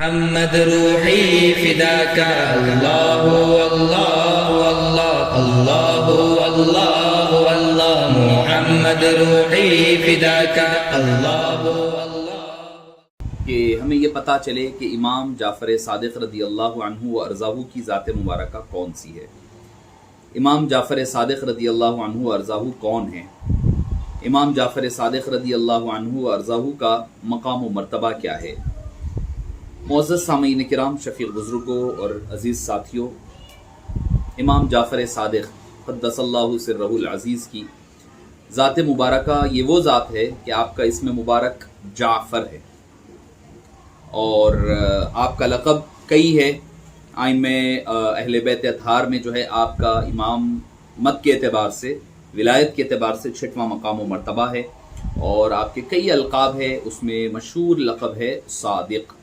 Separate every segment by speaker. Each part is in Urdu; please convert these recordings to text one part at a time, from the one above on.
Speaker 1: محمد روحی فداک اللہ اللہ اللہ اللہ اللہ اللہ محمد روحی فداک اللہ اللہ۔
Speaker 2: کہ ہمیں یہ پتہ چلے کہ امام جعفر صادق رضی اللہ عنہ و ارضاہ کی ذات مبارکہ کون سی ہے۔ امام جعفر صادق رضی اللہ عنہ و ارضاہ کون ہیں؟ امام جعفر صادق رضی اللہ عنہ و ارضاہ کا مقام و مرتبہ کیا ہے؟ معزز سامعین کرام، شفیق بزرگوں اور عزیز ساتھیوں، امام جعفر صادق قدس اللہ سرہ العزیز کی ذات مبارکہ یہ وہ ذات ہے کہ آپ کا اسم مبارک جعفر ہے اور آپ کا لقب کئی ہے۔ ائمہ اہل بیت اطہار میں جو ہے آپ کا امام مت کے اعتبار سے، ولایت کے اعتبار سے 6واں مقام و مرتبہ ہے اور آپ کے کئی القاب ہے، اس میں مشہور لقب ہے صادق۔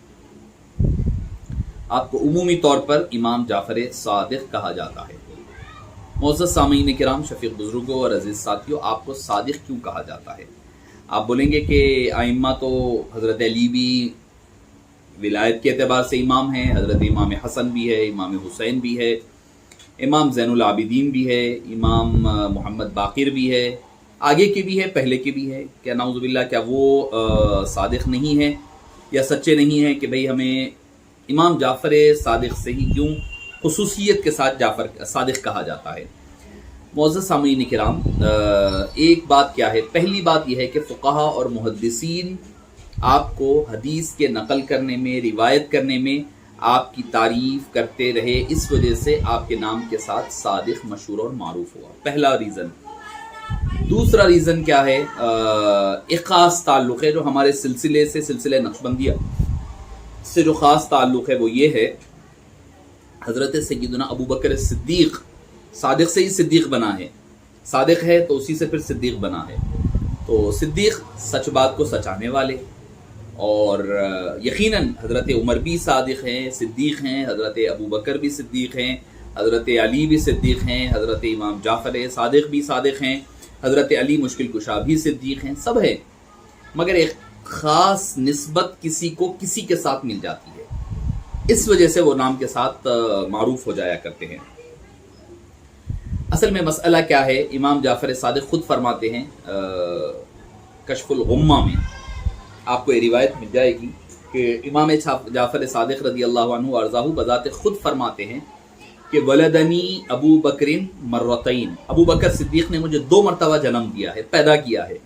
Speaker 2: آپ کو عمومی طور پر امام جعفر صادق کہا جاتا ہے۔ معزز سامعین کرام، شفیق بزرگوں اور عزیز ساتھیوں، آپ کو صادق کیوں کہا جاتا ہے؟ آپ بولیں گے کہ ائمہ تو حضرت علی بھی ولایت کے اعتبار سے امام ہیں، حضرت امام حسن بھی ہے، امام حسین بھی ہے، امام زین العابدین بھی ہے، امام محمد باقر بھی ہے، آگے کے بھی ہے، پہلے کے بھی ہے۔ کیا نعوذ باللہ، کیا وہ صادق نہیں ہے یا سچے نہیں ہیں کہ بھئی ہمیں امام جعفر صادق سے ہی کیوں خصوصیت کے ساتھ جعفر صادق کہا جاتا ہے؟ معزز سامعین کرام، ایک بات کیا ہے، پہلی بات یہ ہے کہ فقہا اور محدثین آپ کو حدیث کے نقل کرنے میں، روایت کرنے میں آپ کی تعریف کرتے رہے، اس وجہ سے آپ کے نام کے ساتھ صادق مشہور اور معروف ہوا، پہلا ریزن۔ دوسرا ریزن کیا ہے؟ ایک خاص تعلق ہے جو ہمارے سلسلے سے، سلسلہ نقشبندیہ سے جو خاص تعلق ہے وہ یہ ہے، حضرت سیدنا ابو بکر صدیق، صادق سے ہی صدیق بنا ہے، صادق ہے تو اسی سے پھر صدیق بنا ہے، تو صدیق سچ بات کو سچانے والے، اور یقیناً حضرت عمر بھی صادق ہیں، صدیق ہیں، حضرت ابو بکر بھی صدیق ہیں، حضرت علی بھی صدیق ہیں، حضرت امام جعفر صادق بھی صادق ہیں، حضرت علی مشکل کشا بھی صدیق ہیں، سب ہیں، مگر ایک خاص نسبت کسی کو کسی کے ساتھ مل جاتی ہے، اس وجہ سے وہ نام کے ساتھ معروف ہو جایا کرتے ہیں۔ اصل میں مسئلہ کیا ہے؟ امام جعفر صادق خود فرماتے ہیں، کشف الغمہ میں آپ کو یہ روایت مل جائے گی کہ امام جعفر صادق رضی اللہ عنہ ارضاہ بذات خود فرماتے ہیں کہ ولدنی ابو بکر مرتین، ابو بکر صدیق نے مجھے 2 مرتبہ جنم دیا ہے، پیدا کیا ہے۔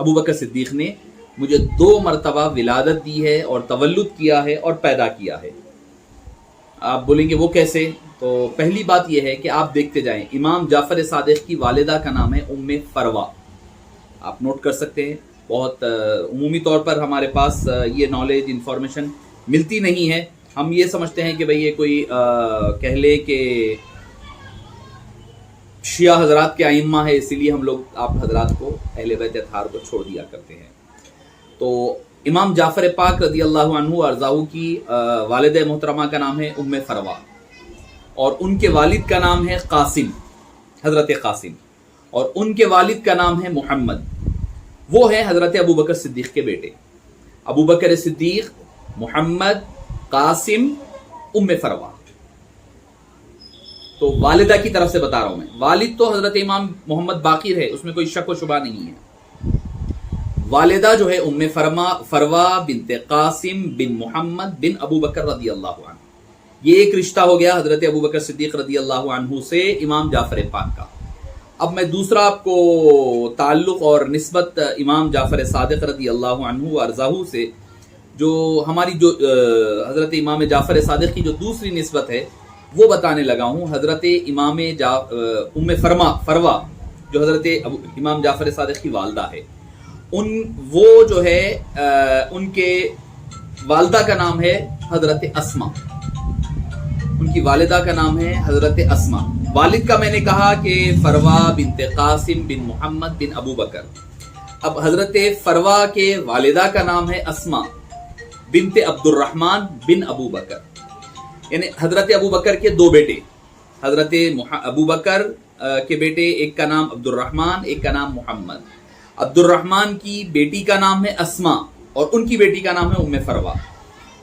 Speaker 2: ابو بکر صدیق نے مجھے 2 مرتبہ ولادت دی ہے اور تولد کیا ہے اور پیدا کیا ہے۔ آپ بولیں گے وہ کیسے؟ تو پہلی بات یہ ہے کہ آپ دیکھتے جائیں، امام جعفر صادق کی والدہ کا نام ہے ام فروا، آپ نوٹ کر سکتے ہیں، بہت عمومی طور پر ہمارے پاس یہ نالج، انفارمیشن ملتی نہیں ہے، ہم یہ سمجھتے ہیں کہ بھئی یہ کوئی کہہ لے کہ شیعہ حضرات کے ائمہ ہے، اسی لیے ہم لوگ آپ حضرات کو، اہل بیت اطہار کو چھوڑ دیا کرتے ہیں۔ تو امام جعفر پاک رضی اللہ عنہ ارضاہ کی والد محترمہ کا نام ہے ام فروا، اور ان کے والد کا نام ہے قاسم، حضرت قاسم، اور ان کے والد کا نام ہے محمد، وہ ہیں حضرت ابو بکر صدیق کے بیٹے، ابو بکر صدیق، محمد، قاسم، ام فروا۔ تو والدہ کی طرف سے بتا رہا ہوں میں، والد تو حضرت امام محمد باقر ہے، اس میں کوئی شک و شبہ نہیں ہے، والدہ جو ہے ام فروا بنت قاسم بن محمد بن ابو بکر رضی اللہ عنہ، یہ ایک رشتہ ہو گیا حضرت ابو بکر صدیق رضی اللہ عنہ سے امام جعفر پاک کا۔ اب میں دوسرا آپ کو تعلق اور نسبت امام جعفر صادق رضی اللہ عنہ ارضاہ سے، جو ہماری جو حضرت امام جعفر صادق کی جو دوسری نسبت ہے وہ بتانے لگا ہوں۔ حضرت امام ام فروا جو حضرت امام جعفر صادق کی والدہ ہے، وہ جو ہے ان کے والدہ کا نام ہے حضرت اسما، ان کی والدہ کا نام ہے حضرت اسما۔ والد کا میں نے کہا کہ فروا بنت قاسم بن محمد بن ابو بکر، اب حضرت فروا کے والدہ کا نام ہے اسما بنت عبد الرحمن بن ابو بکر، یعنی حضرت ابو بکر کے 2 بیٹے، حضرت ابو بکر کے بیٹے، ایک کا نام عبد الرحمن، ایک کا نام محمد۔ عبد الرحمن کی بیٹی کا نام ہے اسما اور ان کی بیٹی کا نام ہے ام فروا،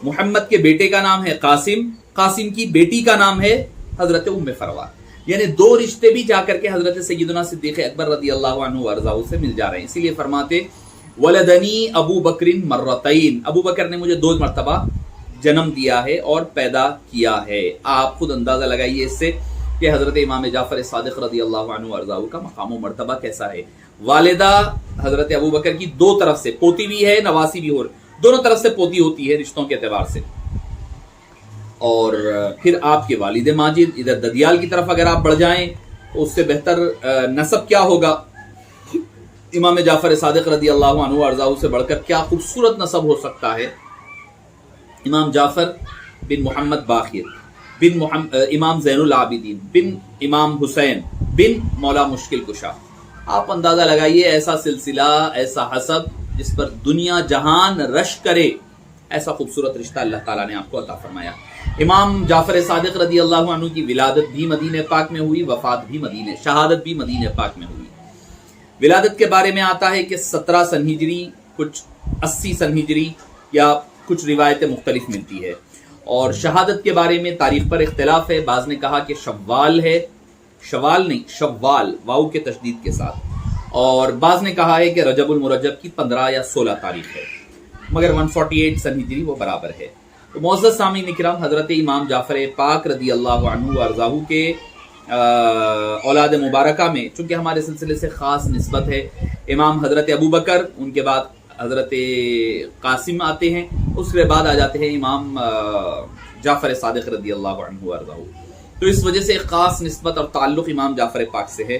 Speaker 2: محمد کے بیٹے کا نام ہے قاسم، قاسم کی بیٹی کا نام ہے حضرت ام فروہ، یعنی دو رشتے بھی جا کر کے حضرت سیدنا صدیق اکبر رضی اللہ عنہ وارضاہ سے مل جا رہے ہیں. اسی لیے فرماتے ولدنی ابو بکر مرتین، ابو بکر نے مجھے 2 مرتبہ جنم دیا ہے اور پیدا کیا ہے. آپ خود اندازہ لگائیے اس سے کہ حضرت امام جعفر صادق رضی اللہ عنہ وارضاہ کا مقام و مرتبہ کیسا ہے. والدہ حضرت ابو بکر کی 2 طرف سے پوتی بھی ہے، نواسی بھی، اور دونوں طرف سے پوتی ہوتی ہے رشتوں کے اعتبار سے. اور پھر آپ کے والد ماجد، ادھر ددیال کی طرف اگر آپ بڑھ جائیں تو اس سے بہتر نسب کیا ہوگا. امام جعفر صادق رضی اللہ عنہ وارضاہ سے بڑھ کر کیا خوبصورت نسب ہو سکتا ہے. امام جعفر بن محمد باقر بن امام زین العابدین بن امام حسین بن مولا مشکل کشا. آپ اندازہ لگائیے ایسا سلسلہ، ایسا حسب جس پر دنیا جہان رشک کرے، ایسا خوبصورت رشتہ اللہ تعالیٰ نے آپ کو عطا فرمایا. امام جعفر صادق رضی اللہ عنہ کی ولادت بھی مدینہ پاک میں ہوئی، وفات بھی مدینہ، شہادت بھی مدینہ پاک میں ہوئی. ولادت کے بارے میں آتا ہے کہ 17 سن ہجری، کچھ 80 سن ہجری، یا کچھ روایتیں مختلف ملتی ہے. اور شہادت کے بارے میں تاریخ پر اختلاف ہے. بعض نے کہا کہ شوال ہے، شوال نہیں، شوال واو کے تشدید کے ساتھ، اور بعض نے کہا ہے کہ رجب المرجب کی 15 یا 16 تاریخ ہے، مگر 148 سن ہجری وہ برابر ہے. تو معزز سامعین کرام، حضرت امام جعفر پاک رضی اللہ عنہ وارضاہ کے اولاد مبارکہ میں چونکہ ہمارے سلسلے سے خاص نسبت ہے، امام حضرت ابو بکر، ان کے بعد حضرت قاسم آتے ہیں، اس کے بعد آ جاتے ہیں امام جعفر صادق رضی اللہ عنہ وارضاہ. تو اس وجہ سے ایک خاص نسبت اور تعلق امام جعفر پاک سے ہے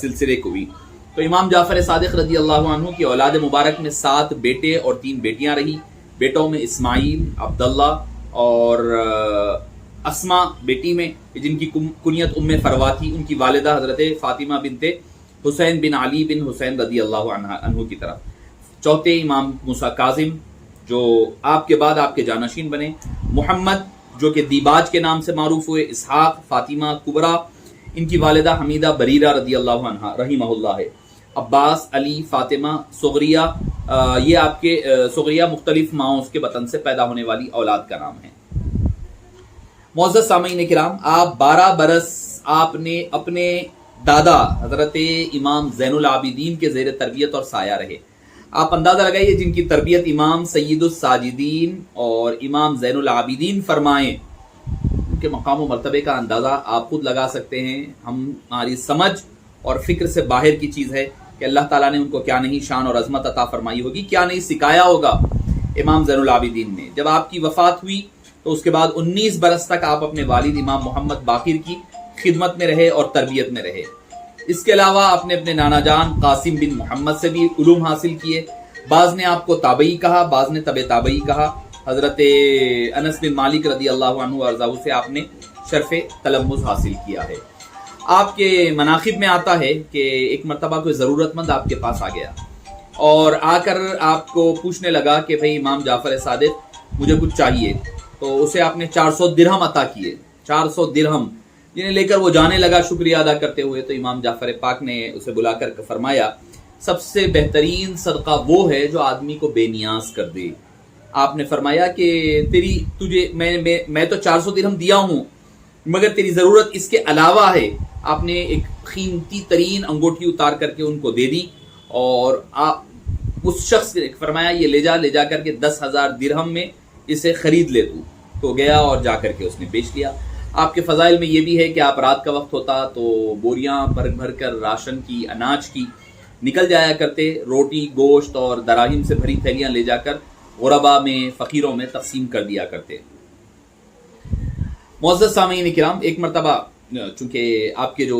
Speaker 2: سلسلے کو بھی. تو امام جعفر صادق رضی اللہ عنہ کی اولاد مبارک میں 7 بیٹے اور 3 بیٹیاں رہی. بیٹوں میں اسماعیل، عبداللہ اور اسما بیٹی میں، جن کی کنیت ام فروہ تھی، ان کی والدہ حضرت فاطمہ بنت حسین بن علی بن حسین رضی اللہ عنہ کی طرف. چوتھے امام موسیٰ کاظم جو آپ کے بعد آپ کے جانشین بنے، محمد جو کہ دیباج کے نام سے معروف ہوئے، اسحاق، فاطمہ کبریٰ، ان کی والدہ حمیدہ بریرہ رضی اللہ عنہ رحمہ اللہ ہے، عباس، علی، فاطمہ، سغریہ، یہ آپ کے سغریہ مختلف ماؤں کے بطن سے پیدا ہونے والی اولاد کا نام ہے. معزز سامعین کرام، آپ 12 برس آپ نے اپنے دادا حضرت امام زین العابدین کے زیر تربیت اور سایہ رہے. آپ اندازہ لگائیے جن کی تربیت امام سید الساجدین اور امام زین العابدین فرمائیں، ان کے مقام و مرتبے کا اندازہ آپ خود لگا سکتے ہیں. ہماری سمجھ اور فکر سے باہر کی چیز ہے کہ اللہ تعالیٰ نے ان کو کیا نہیں شان اور عظمت عطا فرمائی ہوگی، کیا نہیں سکھایا ہوگا امام زین العابدین نے. جب آپ کی وفات ہوئی تو اس کے بعد 19 برس تک آپ اپنے والد امام محمد باقر کی خدمت میں رہے اور تربیت میں رہے. اس کے علاوہ آپ نے اپنے نانا جان قاسم بن محمد سے بھی علوم حاصل کیے. بعض نے آپ کو تابعی کہا، بعض نے تبع تابعی کہا. حضرت انس بن مالک رضی اللہ عنہ وارضاہ سے آپ نے شرف تلمذ حاصل کیا ہے. آپ کے مناقب میں آتا ہے کہ ایک مرتبہ کوئی ضرورت مند آپ کے پاس آ گیا اور آ کر آپ کو پوچھنے لگا کہ بھئی امام جعفر صادق مجھے کچھ چاہیے. تو اسے آپ نے 400 درہم عطا کیے، 400 درہم، جنہیں لے کر وہ جانے لگا شکریہ ادا کرتے ہوئے. تو امام جعفر پاک نے اسے بلا کر فرمایا سب سے بہترین صدقہ وہ ہے جو آدمی کو بے نیاز کر دے. آپ نے فرمایا کہ تجھے میں تو 400 درہم دیا ہوں مگر تیری ضرورت اس کے علاوہ ہے. آپ نے ایک قیمتی ترین انگوٹھی اتار کر کے ان کو دے دی اور آپ اس شخص نے فرمایا یہ لے جا کر کے 10,000 درہم میں اسے خرید لے. تو گیا اور جا کر کے اس نے بیچ لیا. آپ کے فضائل میں یہ بھی ہے کہ آپ رات کا وقت ہوتا تو بوریاں بھر کر راشن کی، اناج کی نکل جایا کرتے، روٹی، گوشت اور دراہم سے بھری تھیلیاں لے جا کر غربا میں، فقیروں میں تقسیم کر دیا کرتے. معزز سامعین کرام، ایک مرتبہ چونکہ آپ کے جو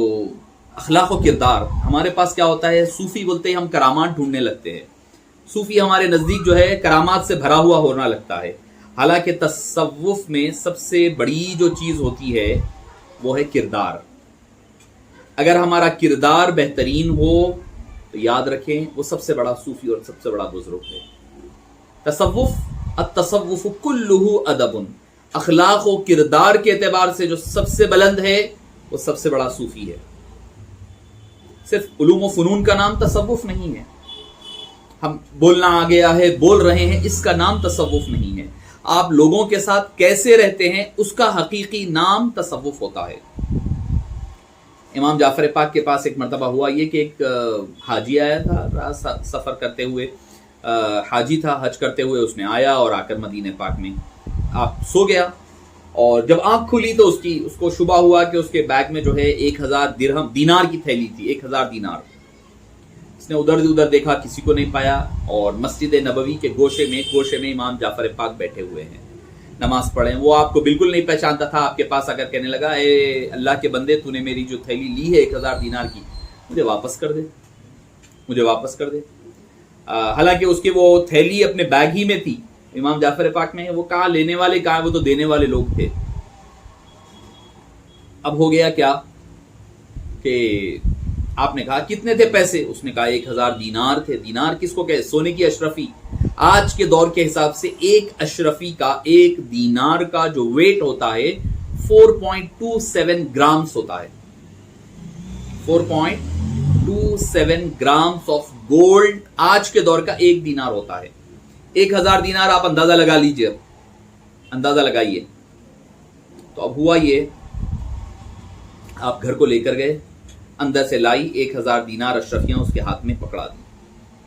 Speaker 2: اخلاق و کردار، ہمارے پاس کیا ہوتا ہے، صوفی بولتے ہیں ہم کرامات ڈھونڈنے لگتے ہیں. صوفی ہمارے نزدیک جو ہے کرامات سے بھرا ہوا ہونا لگتا ہے. حالانکہ تصوف میں سب سے بڑی جو چیز ہوتی ہے وہ ہے کردار. اگر ہمارا کردار بہترین ہو تو یاد رکھیں وہ سب سے بڑا صوفی اور سب سے بڑا بزرگ ہے. التصوف کلہ ادب، اخلاق و کردار کے اعتبار سے جو سب سے بلند ہے وہ سب سے بڑا صوفی ہے. صرف علوم و فنون کا نام تصوف نہیں ہے. ہم بولنا آ گیا ہے، بول رہے ہیں، اس کا نام تصوف نہیں ہے. آپ لوگوں کے ساتھ کیسے رہتے ہیں، اس کا حقیقی نام تصوف ہوتا ہے۔ امام جعفر پاک کے پاس ایک مرتبہ ہوا یہ کہ ایک حاجی آیا تھا، سفر کرتے ہوئے حاجی تھا، حج کرتے ہوئے اس نے آیا اور آ کر مدینہ پاک میں آپ سو گیا، اور جب آنکھ کھلی تو اس کو شبہ ہوا کہ اس کے بیگ میں جو ہے 1000 درہم دینار کی تھیلی تھی، 1000 دینار۔ اس نے ادھر دیکھا، کسی کو نہیں پایا، اور مسجد نبوی کے گوشے میں امام جعفر پاک بیٹھے ہوئے ہیں، نماز پڑھیں۔ وہ آپ کو بالکل نہیں پہچانتا تھا، آپ کے پاس آ کر کہنے لگا، اے اللہ کے بندے، تو نے میری جو تھیلی لی ہے 1000 دینار کی، مجھے واپس کر دے۔ حالانکہ اس کی وہ تھیلی اپنے بیگ ہی میں تھی، امام جعفر پاک میں، وہ کہاں لینے والے کہاں، وہ تو دینے والے لوگ تھے۔ اب ہو گیا کیا کہ آپ نے کہا کتنے تھے پیسے؟ اس نے کہا 1000 دینار تھے۔ دینار کس کو کہے؟ سونے کی اشرفی۔ آج کے دور کے حساب سے ایک اشرفی کا، ایک دینار کا جو ویٹ ہوتا ہے 4.27 گرامز ہوتا ہے، 4.27 گرامز آف گولڈ آج کے دور کا ایک دینار ہوتا ہے۔ 1000 دینار آپ اندازہ لگا لیجئے، اندازہ لگائیے۔ تو اب ہوا یہ، آپ گھر کو لے کر گئے، اندر سے لائی 1000 دینار اشرفیاں اس کے ہاتھ میں پکڑا دی،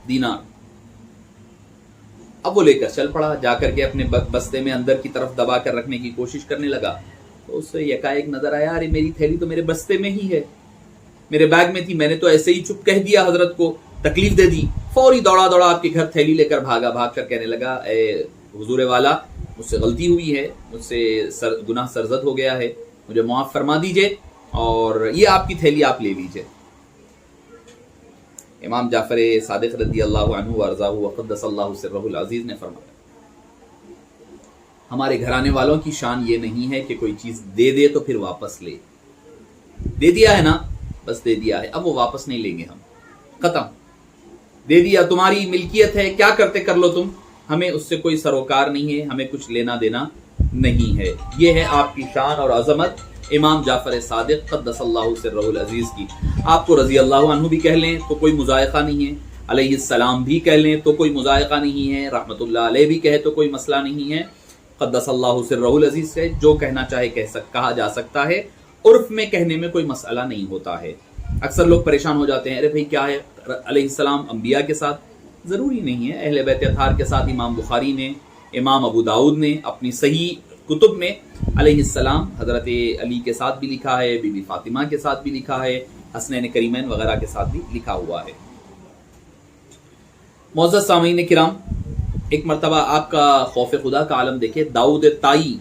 Speaker 2: دینار۔ اب وہ لے کر چل پڑا، جا کر کے اپنے بستے میں اندر کی طرف دبا کر رکھنے کی کوشش کرنے لگا، تو اس سے یکایک نظر آیا، ارے میری تھیلی تو میرے بستے میں ہی ہے، میرے بیگ میں تھی، میں نے تو ایسے ہی چپ کہہ دیا، حضرت کو تکلیف دے دی۔ فوری دوڑا آپ کے گھر تھیلی لے کر بھاگ کر کہنے لگا، اے حضور والا، مجھ سے غلطی ہوئی ہے، مجھ سے گناہ سرزد ہو گیا ہے، مجھے معاف فرما دیجئے، اور یہ آپ کی تھیلی آپ لے لیجئے۔ امام جعفر صادق رضی اللہ عنہ وارضاہ وقدس اللہ سرہ العزیز نے فرمایا، ہمارے گھرانے والوں کی شان یہ نہیں ہے کہ کوئی چیز دے دے تو پھر واپس لے، دے دیا ہے نا، بس دے دیا ہے، اب وہ واپس نہیں لیں گے ہم، ختم، دے دیا، تمہاری ملکیت ہے، کیا کرتے کر لو تم، ہمیں اس سے کوئی سروکار نہیں ہے، ہمیں کچھ لینا دینا نہیں ہے۔ یہ ہے آپ کی شان اور عظمت امام جعفر صادق قدس اللہ سرہ العزیز کی۔ آپ کو رضی اللہ عنہ بھی کہہ لیں تو کوئی مضائقہ نہیں ہے، علیہ السلام بھی کہہ لیں تو کوئی مضائقہ نہیں ہے، رحمت اللہ علیہ بھی کہے تو کوئی مسئلہ نہیں ہے، قدس اللہ سرہ العزیز سے جو کہنا چاہے کہا جا سکتا ہے، عرف میں کہنے میں کوئی مسئلہ نہیں ہوتا ہے۔ اکثر لوگ پریشان ہو جاتے ہیں، ارے بھائی کیا ہے علیہ السلام انبیاء کے ساتھ؟ ضروری نہیں ہے، اہل بیت اطہار کے ساتھ امام بخاری نے، امام ابو داؤد نے اپنی صحیح کتب میں علیہ السلام حضرت علی کے ساتھ بھی لکھا ہے، بی بی فاطمہ کے ساتھ بھی لکھا ہے، حسنین کریمین وغیرہ کے ساتھ بھی لکھا ہوا ہے۔ معزز سامعین کرام، ایک مرتبہ آپ کا خوف خدا کا عالم دیکھے، داؤد طائی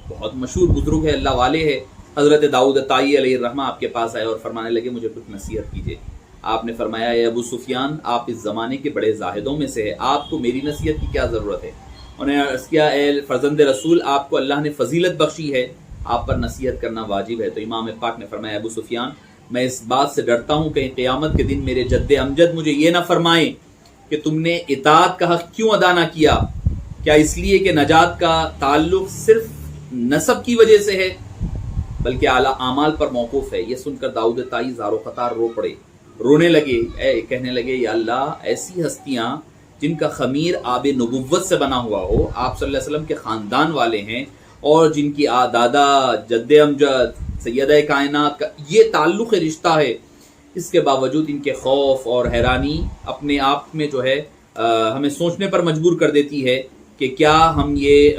Speaker 2: بہت مشہور بزرگ ہے، اللہ والے ہے، حضرت داؤد طائی علیہ الرحمہ آپ کے پاس آئے اور فرمانے لگے مجھے کچھ نصیحت کیجیے۔ آپ نے فرمایا، اے ابو سفیان، آپ اس زمانے کے بڑے زاہدوں میں سے ہیں، آپ کو میری نصیحت کی کیا ضرورت ہے؟ انہوں نے عرض کیا، اے فرزند رسول، آپ کو اللہ نے فضیلت بخشی ہے، آپ پر نصیحت کرنا واجب ہے۔ تو امام پاک نے فرمایا، ابو سفیان، میں اس بات سے ڈرتا ہوں کہ قیامت کے دن میرے جد امجد مجھے یہ نہ فرمائیں کہ تم نے اطاعت کا حق کیوں ادا نہ کیا، کیا اس لیے کہ نجات کا تعلق صرف نسب کی وجہ سے ہے بلکہ اعلیٰ اعمال پر موقوف ہے؟ یہ سن کر داؤد طائی زار و قطار رو پڑے، رونے لگے، کہنے لگے، یا اللہ، ایسی ہستیاں جن کا خمیر آب نبوت سے بنا ہوا ہو، آپ صلی اللہ علیہ وسلم کے خاندان والے ہیں، اور جن کی دادا جد امجد سیدہ کائنات کا یہ تعلق رشتہ ہے، اس کے باوجود ان کے خوف اور حیرانی اپنے آپ میں جو ہے ہمیں سوچنے پر مجبور کر دیتی ہے کہ کیا ہم یہ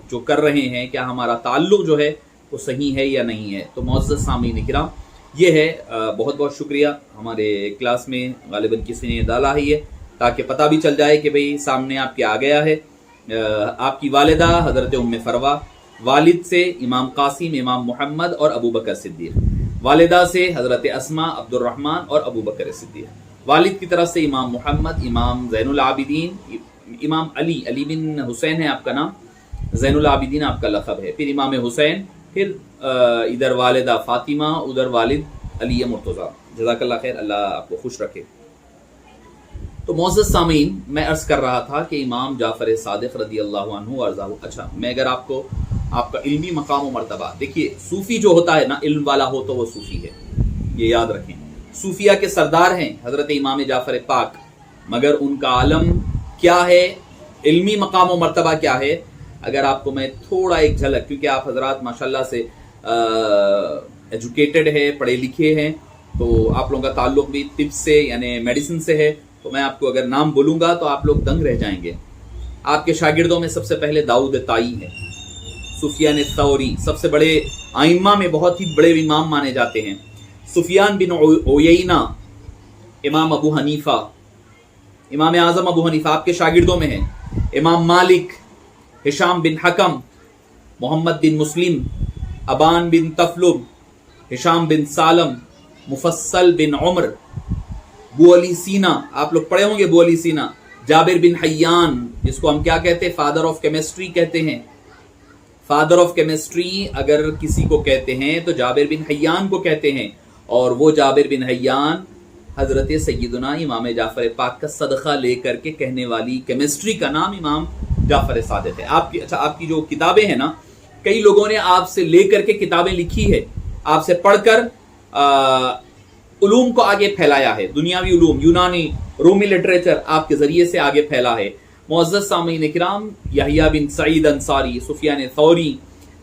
Speaker 2: جو کر رہے ہیں، کیا ہمارا تعلق جو ہے وہ صحیح ہے یا نہیں ہے۔ تو معزز سامعین کرام، یہ ہے، بہت بہت شکریہ، ہمارے کلاس میں غالباً کسی نے ڈالا ہے یہ، تاکہ پتہ بھی چل جائے کہ بھئی سامنے آپ کے آ گیا ہے۔ آپ کی والدہ حضرت ام فروہ، والد سے امام قاسم، امام محمد اور ابو بکر صدیق، والدہ سے حضرت اسماء، عبد الرحمن اور ابو بکر صدیق، والد کی طرف سے امام محمد، امام زین العابدین، امام علی بن حسین ہے آپ کا نام، زین العابدین آپ کا لقب ہے، پھر امام حسین، پھر ادھر والدہ فاطمہ، ادھر والد علی مرتضیٰ۔ جزاک اللہ خیر، اللہ آپ کو خوش رکھے۔ تو معزز سامعین، میں عرض کر رہا تھا کہ امام جعفر صادق رضی اللہ عنہ وارضاہ، اچھا میں اگر آپ کو آپ کا علمی مقام و مرتبہ دیکھیے، صوفی جو ہوتا ہے نا، علم والا ہو تو وہ صوفی ہے، یہ یاد رکھیں، صوفیہ کے سردار ہیں حضرت امام جعفر پاک، مگر ان کا عالم کیا ہے، علمی مقام و مرتبہ کیا ہے؟ اگر آپ کو میں تھوڑا ایک جھلک، کیونکہ آپ حضرات ماشاءاللہ سے ایجوکیٹڈ ہے، پڑھے لکھے ہیں، تو آپ لوگوں کا تعلق بھی طب سے یعنی میڈیسن سے ہے، تو میں آپ کو اگر نام بولوں گا تو آپ لوگ دنگ رہ جائیں گے۔ آپ کے شاگردوں میں سب سے پہلے داؤد طائی ہے، سفیان الثوری، سب سے بڑے ائمہ میں بہت ہی بڑے امام مانے جاتے ہیں، سفیان بن عیینہ، امام ابو حنیفہ، امام اعظم ابو حنیفہ آپ کے شاگردوں میں ہیں، امام مالک، ہشام بن حکم، محمد بن مسلم، ابان بن تفلب، ہشام بن سالم، مفصل بن عمر، ابو علی سینا، آپ لوگ پڑھے ہوں گے ابو علی سینا، جابر بن حیان، جس کو ہم کیا کہتے ہیں، فادر آف کیمسٹری کہتے ہیں، فادر آف کیمسٹری اگر کسی کو کہتے ہیں تو جابر بن حیان کو کہتے ہیں، اور وہ جابر بن حیان حضرت سیدنا امام جعفر پاک کا صدقہ لے کر کے کہنے والی کیمسٹری کا نام امام جعفر صادق ہے۔ آپ کی جو کتابیں ہیں نا، کئی لوگوں نے آپ سے لے کر کے کتابیں لکھی ہے، آپ سے پڑھ کر علوم کو آگے پھیلایا ہے، دنیاوی علوم، یونانی رومی لٹریچر آپ کے ذریعے سے آگے پھیلا ہے۔ معزز سامعین کرام، یحییٰ بن سعید انصاری، سفیان ثوری،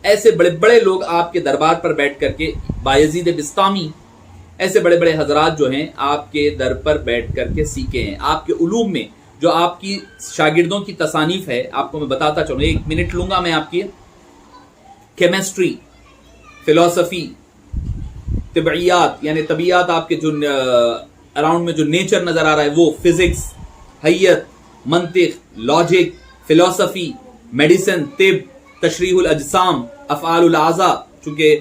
Speaker 2: ایسے بڑے بڑے لوگ آپ کے دربار پر بیٹھ کر کے، بایزید بسطامی، ایسے بڑے بڑے حضرات جو ہیں آپ کے در پر بیٹھ کر کے سیکھے ہیں۔ آپ کے علوم میں جو آپ کی شاگردوں کی تصانیف ہے، آپ کو میں بتاتا چلوں، 1 منٹ لوں گا میں آپ کی۔ کیمسٹری، فلسفی، طبعیات یعنی طبیعت، آپ کے جو اراؤنڈ میں جو نیچر نظر آ رہا ہے وہ، فزکس، حیت، منطق، لاجک، فلسفی، میڈیسن، طب، تشریح الاجسام، افعال الاعضاء، چونکہ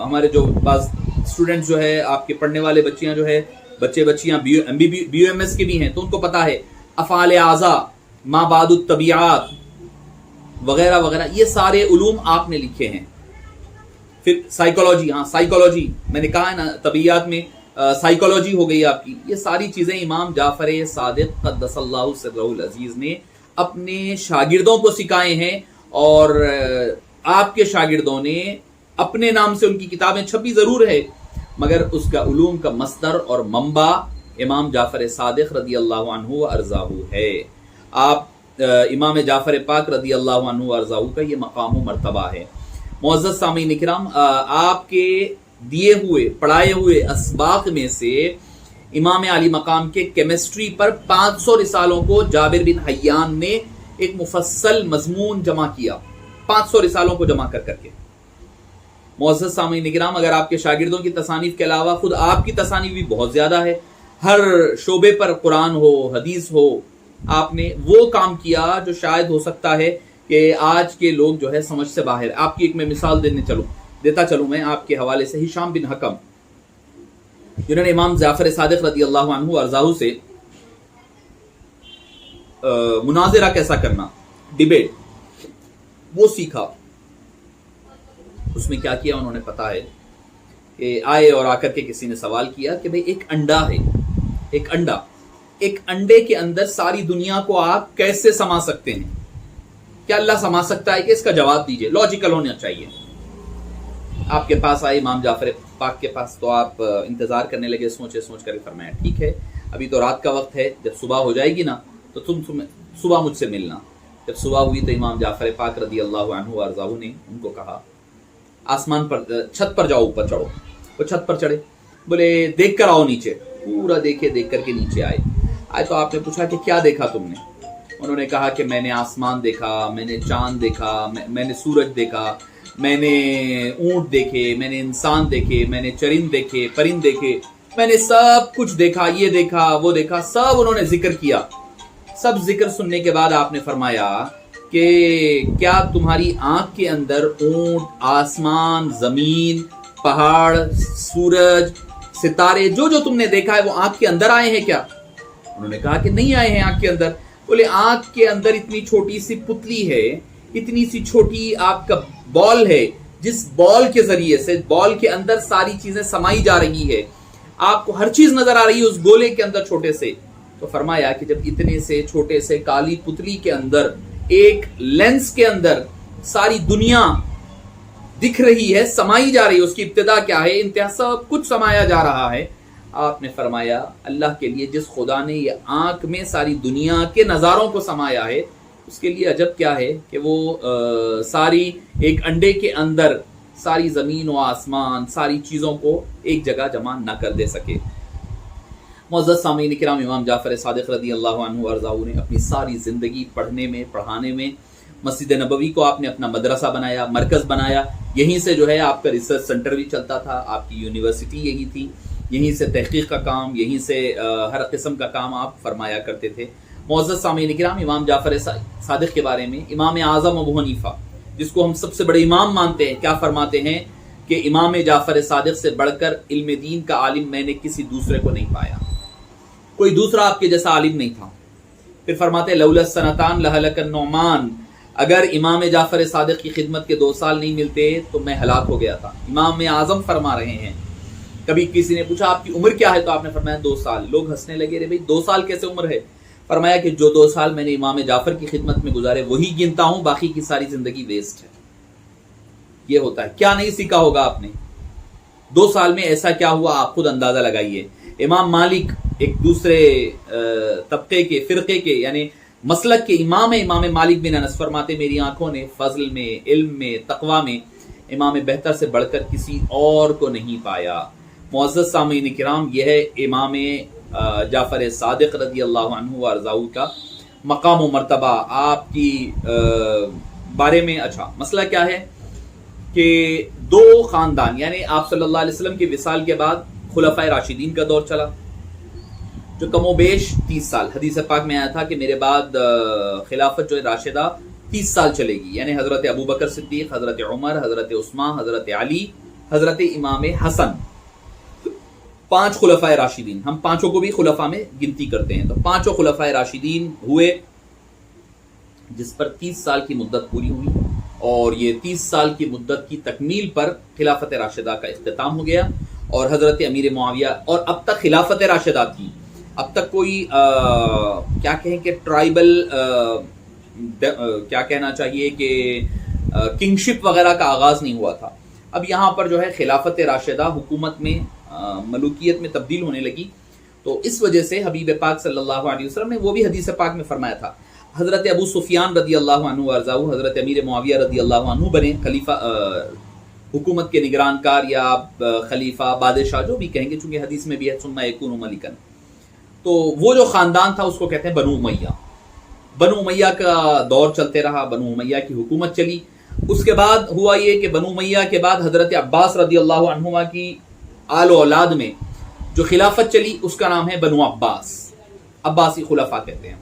Speaker 2: ہمارے جو بعض اسٹوڈنٹس جو ہے آپ کے پڑھنے والے بچیاں جو ہے، بچیاں بی او ایم ایس کے بھی ہیں، تو ان کو پتا ہے افعال اعضاء، ما بعد الطبیعات وغیرہ وغیرہ، یہ سارے علوم آپ نے لکھے ہیں۔ پھر سائیکالوجی، ہاں سائیکالوجی میں نے کہا ہے نا، طبیعیات میں سائیکالوجی ہو گئی آپ کی، یہ ساری چیزیں امام جعفر صادق قدس اللہ سرہ العزیز نے اپنے شاگردوں کو سکھائے ہیں، اور آپ کے شاگردوں نے اپنے نام سے ان کی کتابیں چھپی ضرور ہے، مگر اس کا علوم کا مصدر اور منبع امام جعفر صادق رضی اللہ عنہ و ارضاہ ہے۔ آپ امام جعفر پاک رضی اللہ عنہ و ارضاہ کا یہ مقام و مرتبہ ہے۔ معزز سامعین کرام، آپ کے دیے ہوئے پڑھائے ہوئے اسباق میں سے امام علی مقام کے کیمسٹری پر 500 رسالوں کو جابر بن حیان نے ایک مفصل مضمون جمع کیا، 500 رسالوں کو جمع کر کے۔ معزز سامعین کرام، اگر آپ کے شاگردوں کی تصانیف کے علاوہ خود آپ کی تصانیف بھی بہت زیادہ ہے، ہر شعبے پر قرآن ہو، حدیث ہو، آپ نے وہ کام کیا جو شاید ہو سکتا ہے کہ آج کے لوگ جو ہے سمجھ سے باہر۔ آپ کی ایک میں مثال دیتا چلوں میں آپ کے حوالے سے، ہشام بن حکم، جنہوں نے امام جعفر صادق رضی اللہ عنہ ارضاہ سے مناظرہ کیسا کرنا، ڈیبیٹ، وہ سیکھا۔ اس میں کیا کیا انہوں نے پتا ہے کہ آئے اور آ کر کے کسی نے سوال کیا کہ بھئی ایک انڈا ہے، ایک انڈے کے اندر ساری دنیا کو آپ کیسے سما سکتے ہیں؟ کیا اللہ سما سکتا ہے کہ اس کا جواب دیجئے، لاجیکل ہونا چاہیے۔ آپ کے پاس آئے امام جعفر پاک کے پاس، تو آپ انتظار کرنے لگے، سوچ کر فرمایا ٹھیک ہے، ابھی تو رات کا وقت ہے، جب صبح ہو جائے گی نا تو تم صبح مجھ سے ملنا۔ جب صبح ہوئی تو امام جعفر پاک رضی اللہ عنہ ارضاہ نے ان کو کہا آسمان پر، چھت پر جاؤ، اوپر چڑھو۔ وہ چھت پر چڑھے، بولے دیکھ کر آؤ نیچے، پورا دیکھ کر کے نیچے آئے تو آپ نے پوچھا کہ کیا دیکھا تم نے؟ انہوں نے کہا کہ میں نے آسمان دیکھا، میں نے چاند دیکھا، میں نے سورج دیکھا، میں نے اونٹ دیکھے، میں نے انسان دیکھے، میں نے چرند دیکھے، پرند دیکھے، میں نے سب کچھ دیکھا، یہ دیکھا، وہ دیکھا، سب انہوں نے ذکر کیا۔ سب ذکر سننے کے بعد آپ نے فرمایا کہ کیا تمہاری آنکھ کے اندر اونٹ، آسمان، زمین، پہاڑ، سورج، ستارے، جو تم نے دیکھا ہے وہ آنکھ کے اندر آئے ہیں کیا؟ انہوں نے کہا کہ نہیں آئے ہیں آنکھ کے اندر۔ بولے آنکھ کے اندر اتنی چھوٹی سی پتلی ہے، اتنی سی چھوٹی آپ کا بال ہے، جس بال کے ذریعے سے، بال کے اندر ساری چیزیں سمائی جا رہی ہے، آپ کو ہر چیز نظر آ رہی ہے اس گولے کے اندر چھوٹے سے۔ تو فرمایا کہ جب اتنے سے چھوٹے سے کالی پتلی کے اندر، ایک لینس کے اندر ساری دنیا دکھ رہی ہے، سمائی جا رہی ہے، اس کی ابتدا کیا ہے، انتہا، سب کچھ سمایا جا رہا ہے۔ آپ نے فرمایا اللہ کے لیے جس خدا نے یہ آنکھ میں ساری دنیا کے نظاروں کو سمایا ہے، اس کے لیے عجب کیا ہے کہ وہ ساری ایک انڈے کے اندر ساری زمین و آسمان ساری چیزوں کو ایک جگہ جمع نہ کر دے سکے۔ معزز سامعین کرام، امام جعفر صادق رضی اللہ عنہ ارضاہ نے اپنی ساری زندگی پڑھنے میں، پڑھانے میں، مسجد نبوی کو آپ نے اپنا مدرسہ بنایا، مرکز بنایا، یہیں سے جو ہے آپ کا ریسرچ سینٹر بھی چلتا تھا، آپ کی یونیورسٹی یہی تھی، یہیں سے تحقیق کا کام، یہیں سے ہر قسم کا کام آپ فرمایا کرتے تھے۔ معزز سامعین کرام، امام جعفر صادق کے بارے میں امام اعظم ابو حنیفہ، جس کو ہم سب سے بڑے امام مانتے ہیں، کیا فرماتے ہیں کہ امام جعفر صادق سے بڑھ کر علم دین کا عالم میں نے کسی دوسرے کو نہیں پایا، کوئی دوسرا آپ کے جیسا عالم نہیں تھا۔ پھر فرماتے لولا السنتان لہلک النعمان، اگر امام جعفر صادق کی خدمت کے 2 سال نہیں ملتے تو میں ہلاک ہو گیا تھا۔ امام اعظم فرما رہے ہیں۔ کبھی کسی نے پوچھا آپ کی عمر کیا ہے تو آپ نے فرمایا 2 سال۔ لوگ ہنسنے لگے، رے بھائی 2 سال کیسے عمر ہے؟ فرمایا کہ جو 2 سال میں نے امام جعفر کی خدمت میں گزارے وہی گنتا ہوں، باقی کی ساری زندگی ویسٹ ہے۔ یہ ہوتا ہے، کیا نہیں سیکھا ہوگا آپ نے 2 سال میں، ایسا کیا ہوا آپ خود اندازہ لگائیے۔ امام مالک ایک دوسرے طبقے کے، فرقے کے، یعنی مسلک کے امام مالک بن انس فرماتے میری آنکھوں نے فضل میں، علم میں، تقوی میں امام بہتر سے بڑھ کر کسی اور کو نہیں پایا۔ معزز سامعین کرام، یہ ہے امام جعفر صادق رضی اللہ عنہ وارضاہ کا مقام و مرتبہ۔ آپ کی بارے میں اچھا مسئلہ کیا ہے کہ 2 خاندان، یعنی آپ صلی اللہ علیہ وسلم کے وصال کے بعد خلفائے راشدین کا دور چلا، جو کم و بیش 30 سال، حدیث پاک میں آیا تھا کہ میرے بعد خلافت جو ہے راشدہ 30 سال چلے گی، یعنی حضرت ابوبکر صدیق، حضرت عمر، حضرت عثمان، حضرت علی، حضرت امام حسن، 5 خلفائے راشدین۔ ہم 5 کو بھی خلفاء میں گنتی کرتے ہیں، تو 5 خلفائے راشدین ہوئے، جس پر 30 سال کی مدت پوری ہوئی، اور یہ 30 سال کی مدت کی تکمیل پر خلافت راشدہ کا اختتام ہو گیا، اور حضرت امیر معاویہ، اور اب تک خلافت راشدہ تھی، اب تک کوئی کیا کہیں کہ ٹرائبل کیا کہنا چاہیے کہ کنگشپ وغیرہ کا آغاز نہیں ہوا تھا۔ اب یہاں پر جو ہے خلافت راشدہ حکومت میں، ملوکیت میں تبدیل ہونے لگی، تو اس وجہ سے حبیب پاک صلی اللہ علیہ وسلم نے وہ بھی حدیث پاک میں فرمایا تھا، حضرت ابو سفیان رضی اللہ عنہ وارضاہ حضرت امیر معاویہ رضی اللہ عنہ بنے خلیفہ، حکومت کے نگران کار یا خلیفہ، بادشاہ، جو بھی کہیں گے، چونکہ حدیث میں بھی ہے ثم یکون ملکا۔ تو وہ جو خاندان تھا اس کو کہتے ہیں بنو امیہ۔ بنو امیہ کا دور چلتے رہا، بنو امیہ کی حکومت چلی۔ اس کے بعد ہوا یہ کہ بنو امیہ کے بعد حضرت عباس رضی اللہ عنہما کی آل و اولاد میں جو خلافت چلی اس کا نام ہے بنو عباس، عباسی خلفاء کہتے ہیں۔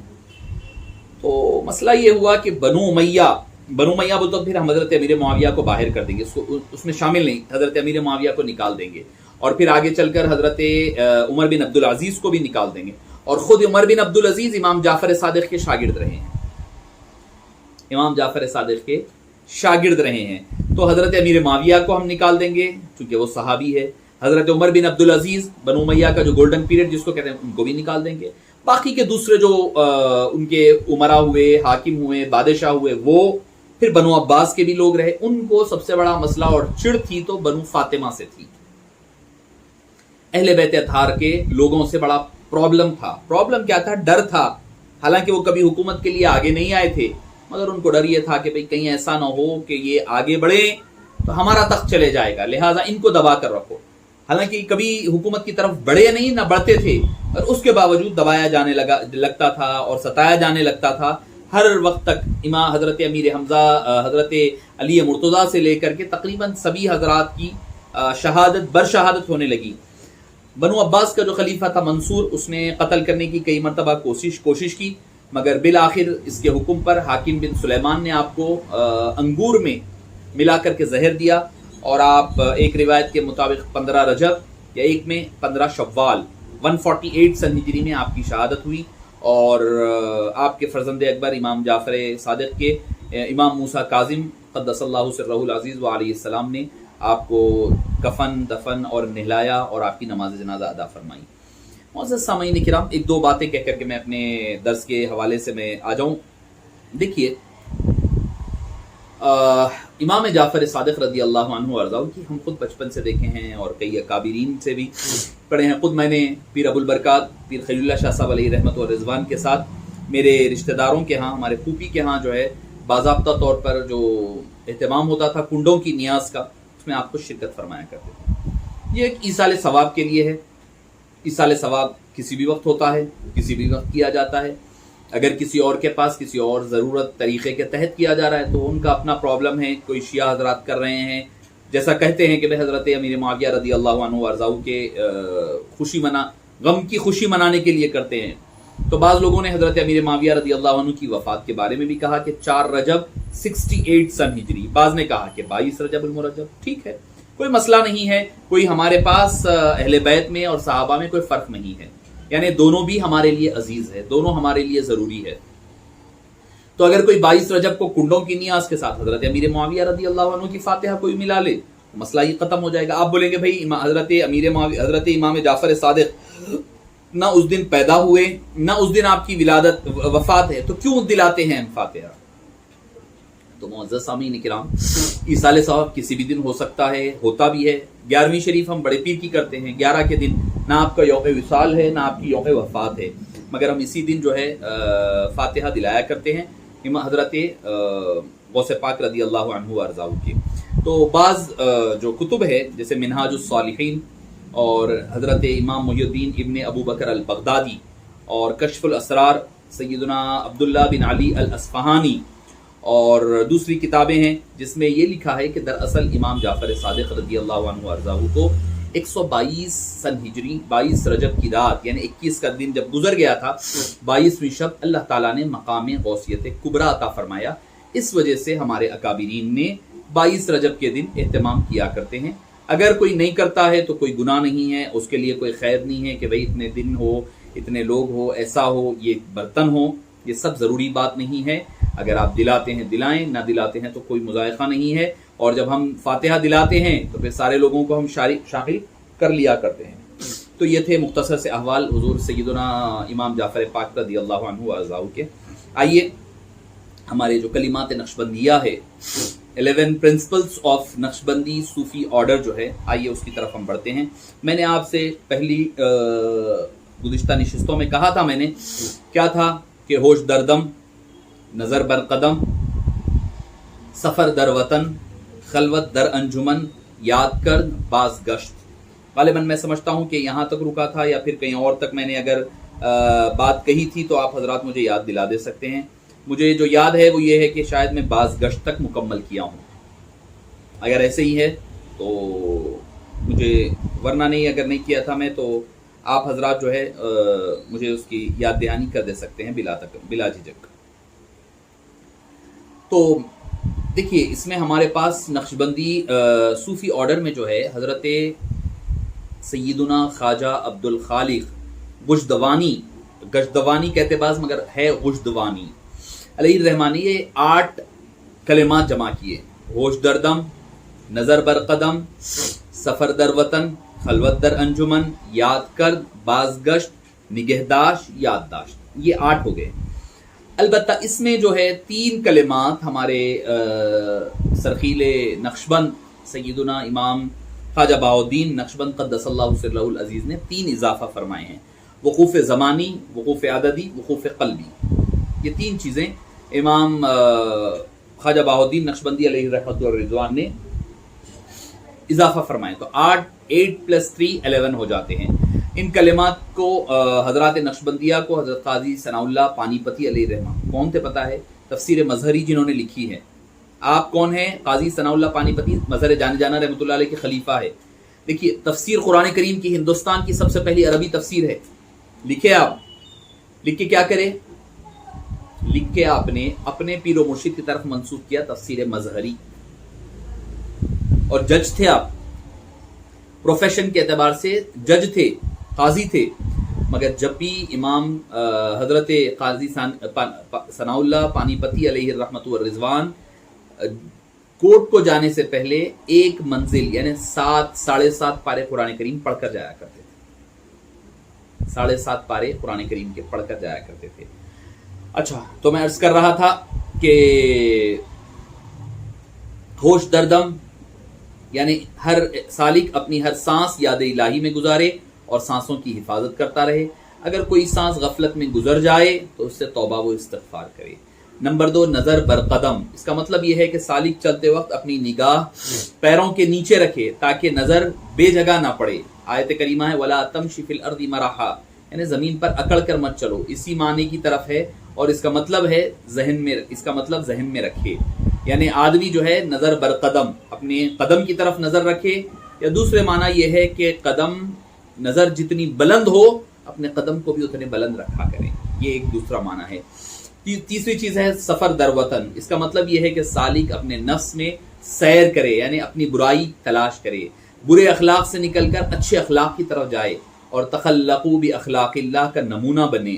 Speaker 2: تو مسئلہ یہ ہوا کہ بنو امیہ بولتے تو پھر ہم حضرت امیر معاویہ کو باہر کر دیں گے، اس میں شامل نہیں، حضرت امیر معاویہ کو نکال دیں گے، اور پھر آگے چل کر حضرت عمر بن عبدالعزیز کو بھی نکال دیں گے، اور خود عمر بن عبدالعزیز امام جعفر صادق کے شاگرد رہے ہیں، امام جعفر صادق کے شاگرد رہے ہیں۔ تو حضرت امیر معاویہ کو ہم نکال دیں گے چونکہ وہ صحابی ہے، حضرت عمر بن عبدالعزیز بنو امیہ کا جو گولڈن پیریڈ جس کو کہتے ہیں ان کو بھی نکال دیں گے، باقی کے دوسرے جو ان کے امرا ہوئے، حاکم ہوئے، بادشاہ ہوئے، وہ پھر بنو عباس کے بھی لوگ رہے۔ ان کو سب سے بڑا مسئلہ اور چڑ تھی تو بنو فاطمہ سے تھی، اہل بیت اطہار کے لوگوں سے بڑا پرابلم تھا۔ پرابلم کیا تھا؟ ڈر تھا، حالانکہ وہ کبھی حکومت کے لیے آگے نہیں آئے تھے، مگر ان کو ڈر یہ تھا کہ بھئی کہیں ایسا نہ ہو کہ یہ آگے بڑھے تو ہمارا تخت چلے جائے گا، لہٰذا ان کو دبا کر رکھو۔ حالانکہ کبھی حکومت کی طرف بڑھے نہیں، نہ بڑھتے تھے، اور اس کے باوجود دبایا جانے لگتا تھا اور ستایا جانے لگتا تھا، ہر وقت تک امام حضرت امیر حمزہ، حضرت علی مرتضیٰ سے لے کر کے تقریباً سبھی حضرات کی شہادت برشہادت ہونے لگی۔ بنو عباس کا جو خلیفہ تھا منصور، اس نے قتل کرنے کی کئی مرتبہ کوشش کی، مگر بالآخر اس کے حکم پر حاکم بن سلیمان نے آپ کو انگور میں ملا کر کے زہر دیا، اور آپ ایک روایت کے مطابق 15 رجب یا ایک میں 15 شوال 148 سن ہجری میں آپ کی شہادت ہوئی، اور آپ کے فرزند اکبر امام جعفر صادق کے امام موسیٰ کاظم قدس اللہ سرہ العزیز وعلیہ السلام نے آپ کو کفن، دفن اور نہلایا، اور آپ کی نماز جنازہ ادا فرمائی۔ معزز سامعین کرام، ایک دو باتیں کہہ کر کے میں اپنے درس کے حوالے سے میں آ جاؤں۔ دیکھیے، امام جعفر صادق رضی اللہ عنہ وارضاہ کی ہم خود بچپن سے دیکھے ہیں، اور کئی اکابرین سے بھی پڑھے ہیں۔ خود میں نے پیر ابو البرکات پیر خلیل اللہ شاہ صاحب علیہ رحمت و رضوان کے ساتھ میرے رشتہ داروں کے ہاں، ہمارے پھوپھی کے ہاں جو ہے باضابطہ طور پر جو اہتمام ہوتا تھا کنڈوں کی نیاز کا، اس میں آپ کو شرکت فرمایا کرتے تھے۔ یہ ایک ایصال ثواب کے لیے ہے۔ ایصال ثواب کسی بھی وقت ہوتا ہے، کسی بھی وقت کیا جاتا ہے۔ اگر کسی اور کے پاس کسی اور ضرورت طریقے کے تحت کیا جا رہا ہے تو ان کا اپنا پرابلم ہے۔ کوئی شیعہ حضرات کر رہے ہیں، جیسا کہتے ہیں کہ حضرت امیر معاویہ رضی اللہ عنہ وارضاہ کے غم کی خوشی منانے کے لیے کرتے ہیں، تو بعض لوگوں نے حضرت امیر معاویہ رضی اللہ عنہ کی وفات کے بارے میں بھی کہا کہ 4 رجب 68 سن ہجری، بعض نے کہا کہ 22 رجب المرجب۔ ٹھیک ہے، کوئی مسئلہ نہیں ہے، کوئی ہمارے پاس اہل بیت میں اور صحابہ میں کوئی فرق نہیں ہے، یعنی دونوں بھی ہمارے لیے عزیز ہے، دونوں ہمارے لیے ضروری ہے۔ تو اگر کوئی 22 رجب کو کنڈوں کی نیاز کے ساتھ حضرت امیر معاویہ رضی اللہ عنہ کی فاتحہ کوئی ملا لے، مسئلہ یہ ختم ہو جائے گا۔ آپ بولیں گے بھائی حضرت امام جعفر صادق نہ اس دن پیدا ہوئے، نہ اس دن آپ کی ولادت وفات ہے، تو کیوں دلاتے ہیں ہم فاتحہ؟ تو معزز سامعین کرام، ایصال ثواب کسی بھی دن ہو سکتا ہے، ہوتا بھی ہے۔ 11ویں شریف ہم بڑے پیر کی کرتے ہیں، 11 کے دن نہ آپ کا یوم وصال ہے، نہ آپ کی یوم وفات ہے، مگر ہم اسی دن جو ہے فاتحہ دلایا کرتے ہیں حضرت غوث پاک رضی اللہ عنہ وارضاہ کی۔ تو بعض جو کتب ہے جیسے منہاج الصالحین اور حضرت امام محی الدین ابن ابو بکر البغدادی اور کشف الاسرار سیدنا عبداللہ بن علی الاصفہانی اور دوسری کتابیں ہیں جس میں یہ لکھا ہے کہ دراصل امام جعفر صادق رضی اللہ عنہ وارضاہ کو 122 سن ہجری 22 رجب کی رات یعنی 21 کا دن جب گزر گیا تھا، 22ویں شب اللہ تعالیٰ نے مقام غوثیت کبریٰ عطا فرمایا۔ اس وجہ سے ہمارے اکابرین نے 22 رجب کے دن اہتمام کیا کرتے ہیں۔ اگر کوئی نہیں کرتا ہے تو کوئی گناہ نہیں ہے، اس کے لیے کوئی خیر نہیں ہے کہ بھئی اتنے دن ہو، اتنے لوگ ہو، ایسا ہو، یہ برتن ہو، یہ سب ضروری بات نہیں ہے۔ اگر آپ دلاتے ہیں دلائیں، نہ دلاتے ہیں تو کوئی مذائقہ نہیں ہے۔ اور جب ہم فاتحہ دلاتے ہیں تو پھر سارے لوگوں کو ہم شامل کر لیا کرتے ہیں۔ تو یہ تھے مختصر سے احوال حضور سیدنا امام جعفر پاک رضی اللہ عنہ وارضاہ کے۔ آئیے ہمارے جو کلمات نقشبندیہ ہے 11 principles of Naqshbandi Sufi order جو ہے، آئیے اس کی طرف ہم بڑھتے ہیں۔ میں نے آپ سے پہلی گزشتہ نشستوں میں کہا تھا، میں نے کیا تھا کہ ہوش دردم، نظر بر قدم، سفر در وطن، خلوت در انجمن، یاد کر باز گشت۔ غالباً میں سمجھتا ہوں کہ یہاں تک رکا تھا یا پھر کہیں اور تک میں نے اگر بات کہی تھی تو آپ حضرات مجھے یاد دلا دے سکتے ہیں۔ مجھے جو یاد ہے وہ یہ ہے کہ شاید میں باز گشت تک مکمل کیا ہوں، اگر ایسے ہی ہے تو مجھے، ورنہ نہیں، اگر نہیں کیا تھا میں تو آپ حضرات جو ہے مجھے اس کی یاد دہانی کر دے سکتے ہیں بلا جھجک۔ تو دیکھیے اس میں ہمارے پاس نقشبندی صوفی آرڈر میں جو ہے حضرت سیدنا خواجہ عبد الخالق گجدوانی کہتے بعض مگر ہے گجدوانی علیہ الرحمٰن، یہ 8 کلمات جمع کیے: ہوش دردم، نظر بر قدم، سفر در وطن، خلوت در انجمن، یاد کر باز گشت، نگہداشت، یادداشت، یہ 8 ہو گئے۔ البتہ اس میں جو ہے 3 کلمات ہمارے سرخیل نقشبند سیدنا امام خواجہ بہاؤالدین نقشبند قدس اللہ سرہ العزیز نے 3 اضافہ فرمائے ہیں: وقوف زمانی، وقوف عددی، وقوف قلبی۔ یہ 3 چیزیں امام خواجہ بہاؤالدین نقشبندی علیہ رحمۃ الرضوان نے اضافہ فرمائے، تو 8 + 3 11 ہو جاتے ہیں۔ ان کلمات کو حضرات نقشبندیہ کو حضرت قاضی ثناء اللہ پانی پتی علیہ رحمہ کون تھے پتہ ہے؟ تفسیر مظہری جنہوں نے لکھی ہے۔ آپ کون ہیں؟ قاضی ثناء اللہ پانی پتی مظہر جانے جانا رحمۃ اللہ علیہ کے خلیفہ ہے۔ دیکھیے تفسیر قرآن کریم کی ہندوستان کی سب سے پہلی عربی تفسیر ہے۔ لکھے آپ، لکھ کے کیا کرے؟ لکھ کے آپ نے اپنے پیر و مرشد کی طرف منسوب کیا تفسیر مظہری، اور جج تھے آپ، پروفیشن کے اعتبار سے جج تھے، قاضی تھے، مگر جب بھی امام حضرت قاضی ثناء اللہ پانی پتی علیہ الرحمۃ والرضوان کورٹ کو جانے سے پہلے ایک منزل یعنی 7.5 پارے قرآن کریم پڑھ کر جایا کرتے تھے، 7.5 پارے قرآن کریم کے پڑھ کر جایا کرتے تھے۔ اچھا، تو میں عرض کر رہا تھا کہ ہوش دردم یعنی ہر سالک اپنی ہر سانس یاد الہی میں گزارے اور سانسوں کی حفاظت کرتا رہے۔ اگر کوئی سانس غفلت میں گزر جائے تو اس سے توبہ و استغفار کرے۔ نمبر 2 نظر برقدم، اس کا مطلب یہ ہے کہ سالک چلتے وقت اپنی نگاہ پیروں کے نیچے رکھے تاکہ نظر بے جگہ نہ پڑے۔ آیت کریمہ ہے وَلَا تَمْشِ فِي الْأَرْضِ مَرَحًا، یعنی زمین پر اکڑ کر مت چلو، اسی معنی کی طرف ہے، اور اس کا مطلب ہے ذہن میں رکھے، یعنی آدمی جو ہے نظر برقدم اپنے قدم کی طرف نظر رکھے، یا دوسرے معنی یہ ہے کہ قدم نظر جتنی بلند ہو اپنے قدم کو بھی اتنے بلند رکھا کریں، یہ ایک دوسرا معنی ہے۔ تیسری چیز ہے سفر در وطن، اس کا مطلب یہ ہے کہ سالک اپنے نفس میں سیر کرے، یعنی اپنی برائی تلاش کرے، برے اخلاق سے نکل کر اچھے اخلاق کی طرف جائے، اور تخلقوا باخلاق اللہ کا نمونہ بنے۔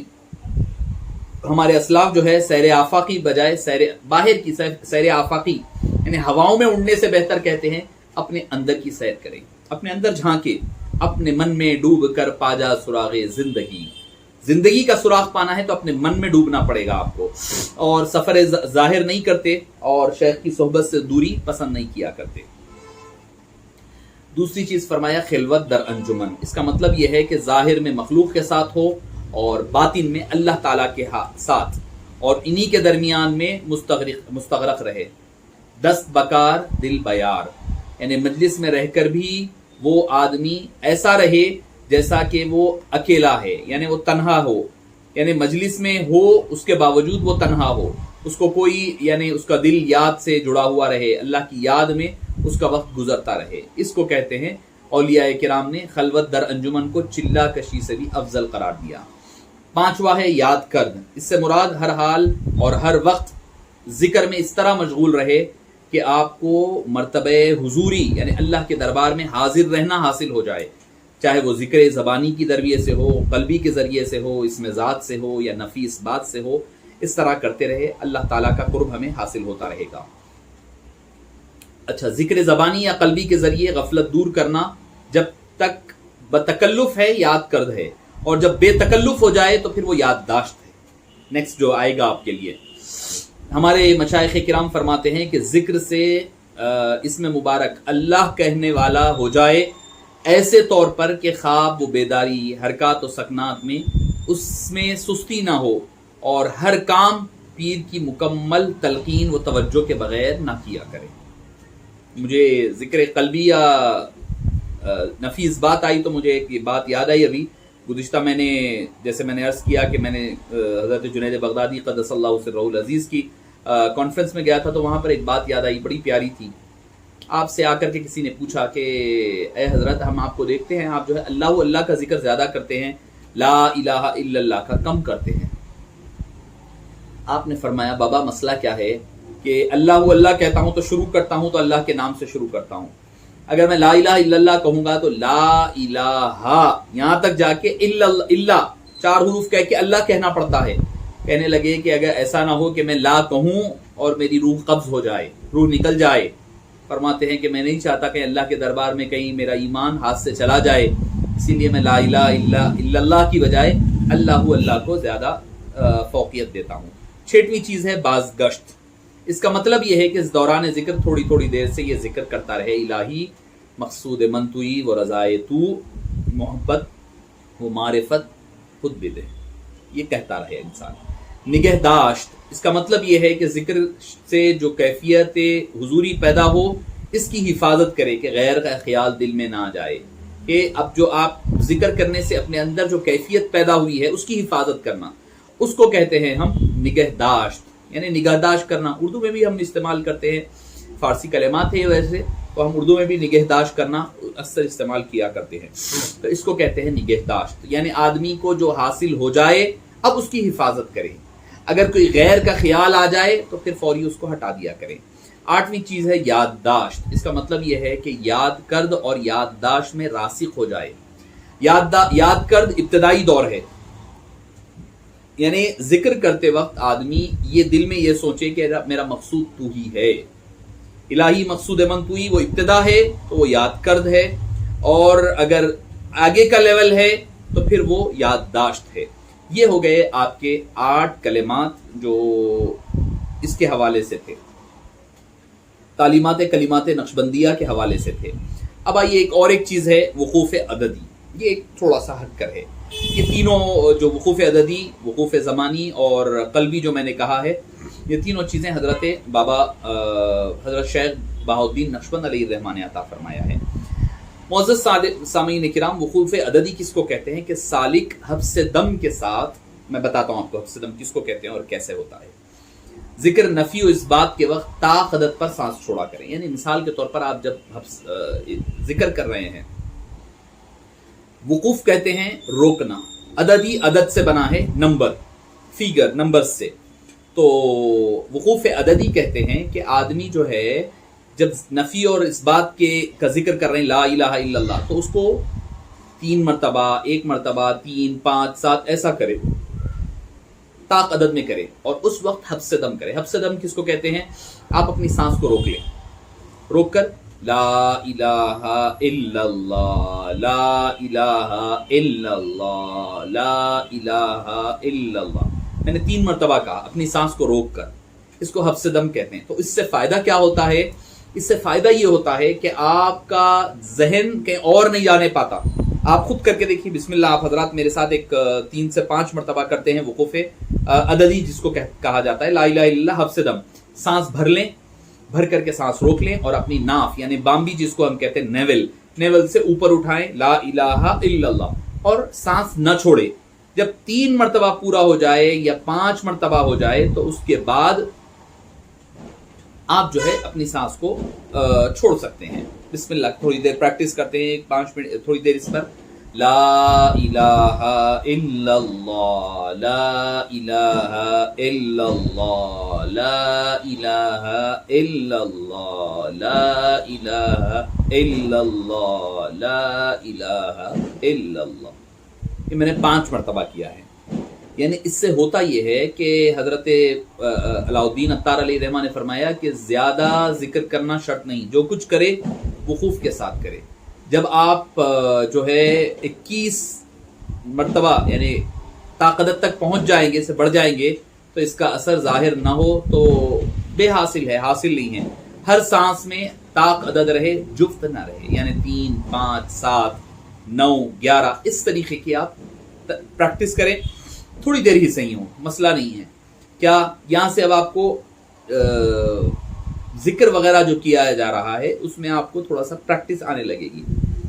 Speaker 2: ہمارے اسلاف جو ہے سیر آفاقی بجائے باہر کی سیر آفاقی یعنی ہواؤں میں اڑنے سے بہتر کہتے ہیں اپنے اندر کی سیر کریں، اپنے اندر جھانکے، اپنے من میں ڈوب کر پاجا سراغ زندگی کا سراغ پانا ہے تو اپنے من میں ڈوبنا پڑے گا آپ کو، اور سفر ظاہر نہیں کرتے اور شیخ کی صحبت سے دوری پسند نہیں کیا کرتے۔ دوسری چیز فرمایا خلوت در انجمن، اس کا مطلب یہ ہے کہ ظاہر میں مخلوق کے ساتھ ہو اور باطن میں اللہ تعالیٰ کے ساتھ، اور انہی کے درمیان میں مستغرق رہے۔ دست بکار دل بیار، یعنی مجلس میں رہ کر بھی وہ آدمی ایسا رہے جیسا کہ وہ اکیلا ہے، یعنی وہ تنہا ہو، یعنی مجلس میں ہو اس کے باوجود وہ تنہا ہو، اس کو کوئی یعنی اس کا دل یاد سے جڑا ہوا رہے، اللہ کی یاد میں اس کا وقت گزرتا رہے، اس کو کہتے ہیں۔ اولیاء کرام نے خلوت در انجمن کو چلہ کشی سے بھی افضل قرار دیا۔ پانچواں ہے یاد کرد، اس سے مراد ہر حال اور ہر وقت ذکر میں اس طرح مشغول رہے کہ آپ کو مرتبہ حضوری یعنی اللہ کے دربار میں حاضر رہنا حاصل ہو جائے، چاہے وہ ذکر زبانی کی ذریعے سے ہو، قلبی کے ذریعے سے ہو، اسم ذات سے ہو یا نفی اس بات سے ہو، اس طرح کرتے رہے، اللہ تعالیٰ کا قرب ہمیں حاصل ہوتا رہے گا۔ اچھا، ذکر زبانی یا قلبی کے ذریعے غفلت دور کرنا جب تک بتکلف ہے یاد کرد ہے، اور جب بے تکلف ہو جائے تو پھر وہ یادداشت ہے۔ نیکسٹ جو آئے گا آپ کے لیے، ہمارے مشائخ کرام فرماتے ہیں کہ ذکر سے اسم مبارک اللہ کہنے والا ہو جائے ایسے طور پر کہ خواب و بیداری، حرکات و سکنات میں اس میں سستی نہ ہو، اور ہر کام پیر کی مکمل تلقین و توجہ کے بغیر نہ کیا کرے۔ مجھے ذکر قلبی یا نفیس بات آئی تو مجھے ایک بات یاد آئی ابھی گزشتہ جیسے میں نے عرض کیا کہ میں نے حضرت جنید بغدادی قدس اللہ سرہ العزیز کی کانفرنس میں گیا تھا، تو وہاں پر ایک بات یاد آئی، بڑی پیاری تھی۔ آپ سے آ کر کے کسی نے پوچھا کہ اے حضرت، ہم آپ کو دیکھتے ہیں آپ جو ہے اللہ کا ذکر زیادہ کرتے ہیں، لا الہ الا اللہ کا کم کرتے ہیں۔ آپ نے فرمایا بابا مسئلہ کیا ہے کہ اللہ کہتا ہوں تو شروع کرتا ہوں تو اللہ کے نام سے شروع کرتا ہوں، اگر میں لا الہ الا اللہ کہوں گا تو لا الہ یہاں تک جا کے الا 4 حروف کہہ کے اللہ کہنا پڑتا ہے۔ کہنے لگے کہ اگر ایسا نہ ہو کہ میں لا کہوں اور میری روح قبض ہو جائے، روح نکل جائے، فرماتے ہیں کہ میں نہیں چاہتا کہ اللہ کے دربار میں کہیں میرا ایمان ہاتھ سے چلا جائے، اسی لیے میں لا الہ الا اللہ کی بجائے اللہ کو زیادہ فوقیت دیتا ہوں۔ 6ویں چیز ہے باز گشت، اس کا مطلب یہ ہے کہ اس دوران ذکر تھوڑی تھوڑی دیر سے یہ ذکر کرتا رہے، الہی مقصود من توئی و رضائے تو، محبت و معرفت خود بدے، یہ کہتا رہے انسان۔ نگہداشت، اس کا مطلب یہ ہے کہ ذکر سے جو کیفیت حضوری پیدا ہو اس کی حفاظت کرے کہ غیر کا خیال دل میں نہ آ جائے، کہ اب جو آپ ذکر کرنے سے اپنے اندر جو کیفیت پیدا ہوئی ہے اس کی حفاظت کرنا، اس کو کہتے ہیں ہم نگہداشت، یعنی نگہداشت کرنا۔ اردو میں بھی ہم استعمال کرتے ہیں، فارسی کلمات ہیں ویسے تو ہم اردو میں بھی نگہداشت کرنا اکثر استعمال کیا کرتے ہیں، تو اس کو کہتے ہیں نگہداشت، یعنی آدمی کو جو حاصل ہو جائے اب اس کی حفاظت کرے، اگر کوئی غیر کا خیال آ جائے تو پھر فوری اس کو ہٹا دیا کریں۔ 8ویں چیز ہے یادداشت، اس کا مطلب یہ ہے کہ یاد کرد اور یادداشت میں راسخ ہو جائے۔ یاد کرد ابتدائی دور ہے، یعنی ذکر کرتے وقت آدمی یہ دل میں یہ سوچے کہ میرا مقصود تو ہی ہے، الہی مقصود من تو ہی، وہ ابتدا ہے تو وہ یاد کرد ہے، اور اگر آگے کا لیول ہے تو پھر وہ یادداشت ہے۔ یہ ہو گئے آپ کے 8 کلمات جو اس کے حوالے سے تھے، تعلیمات کلمات نقشبندیہ کے حوالے سے تھے۔ اب آئیے ایک چیز ہے وقوف عددی، یہ ایک تھوڑا سا ہٹ کر ہے. یہ تینوں جو وقوف عددی، وقوف زمانی اور قلبی جو میں نے کہا ہے، یہ تینوں چیزیں حضرت شیخ بہاؤالدین نقشبند علیہ الرحمٰن نے عطا فرمایا ہے. معزز سامعین کرام، وقوف عددی کس کو کہتے ہیں کہ سالک حبس دم کے ساتھ، میں بتاتا ہوں آپ کو حبس دم کس کو کہتے ہیں اور کیسے ہوتا ہے. ذکر نفی و اس بات کے وقت طاق عدد پر سانس چھوڑا کریں. یعنی مثال کے طور پر آپ جب ذکر کر رہے ہیں، وقوف کہتے ہیں روکنا، عددی عدد سے بنا ہے نمبر، فیگر، نمبر سے. تو وقوف عددی کہتے ہیں کہ آدمی جو ہے جب نفی اور اس بات کا ذکر کر رہے ہیں لا الہ الا اللہ، تو اس کو 3 مرتبہ، 1 مرتبہ، 3، 5، 7 ایسا کرے، طاق عدد میں کرے، اور اس وقت حبس دم کرے. حبس دم کس کو کہتے ہیں؟ آپ اپنی سانس کو روک لیں، روک کر لا الہ الا اللہ، لا الہ الا اللہ، لا الہ الا اللہ، میں نے 3 مرتبہ کہا اپنی سانس کو روک کر. اس کو حبس دم کہتے ہیں. تو اس سے فائدہ کیا ہوتا ہے؟ اس سے فائدہ یہ ہوتا ہے کہ آپ کا ذہن کہیں اور نہیں جانے پاتا. آپ خود کر کے دیکھیے، بسم اللہ آپ حضرات میرے ساتھ ایک 3 سے 5 مرتبہ کرتے ہیں وقوف عددی جس کو کہا جاتا ہے، لا الہ الا اللہ حبس دم. سانس بھر لیں، بھر کر کے سانس روک لیں، اور اپنی ناف یعنی بامبی جس کو ہم کہتے ہیں نیول سے اوپر اٹھائیں، لا الہ الا اللہ، اور سانس نہ چھوڑے. جب 3 مرتبہ پورا ہو جائے یا 5 مرتبہ ہو جائے تو اس کے بعد آپ جو ہے اپنی سانس کو چھوڑ سکتے ہیں. بسم اللہ تھوڑی دیر پریکٹس کرتے ہیں، 5 منٹ تھوڑی دیر اس پر. لا الہ الا اللہ، لا الہ الا اللہ، لا الہ الا اللہ، لا الہ الا اللہ، لا الہ الا اللہ. یہ میں نے 5 مرتبہ کیا ہے. یعنی اس سے ہوتا یہ ہے کہ حضرت علاء الدین عطار علیہ الرحمٰن نے فرمایا کہ زیادہ ذکر کرنا شرط نہیں، جو کچھ کرے وقوف کے ساتھ کرے. جب آپ جو ہے 21 مرتبہ یعنی طاق عدد تک پہنچ جائیں گے، سے بڑھ جائیں گے، تو اس کا اثر ظاہر نہ ہو تو بے حاصل ہے، حاصل نہیں ہے. ہر سانس میں طاق عدد رہے، جفت نہ رہے. یعنی 3، 5، 7، 9، 11 اس طریقے کی آپ پریکٹس کریں. تھوڑی دیر ہی صحیح ہو، مسئلہ نہیں ہے. کیا یہاں سے اب آپ کو ذکر وغیرہ جو کیا جا رہا ہے اس میں آپ کو تھوڑا سا پریکٹس آنے لگے گی.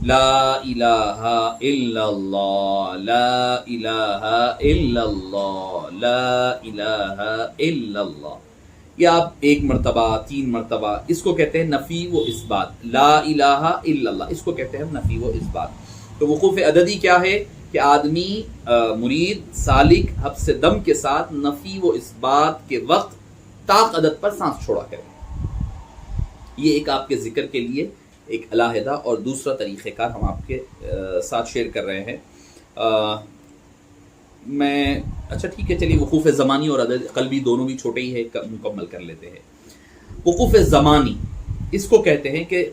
Speaker 2: لا الہ الا اللہ، لا الہ الا اللہ، لا الہ الا اللہ. یہ آپ 1 مرتبہ، 3 مرتبہ، اس کو کہتے ہیں نفی و اثبات. لا الہ الا اللہ اس کو کہتے ہیں نفی و اثبات. تو وقوف عددی کیا ہے کہ آدمی مرید سالک حبس دم کے ساتھ نفی و اثبات کے وقت طاق عدد پر سانس چھوڑا کرے. یہ ایک آپ کے ذکر کے لیے ایک علیحدہ اور دوسرا طریقہ کار ہم آپ کے ساتھ شیئر کر رہے ہیں. میں اچھا ٹھیک ہے، چلیے وقوف زمانی اور عدد قلبی دونوں بھی چھوٹے ہی ہے، مکمل کر لیتے ہیں. وقوف زمانی اس کو کہتے ہیں کہ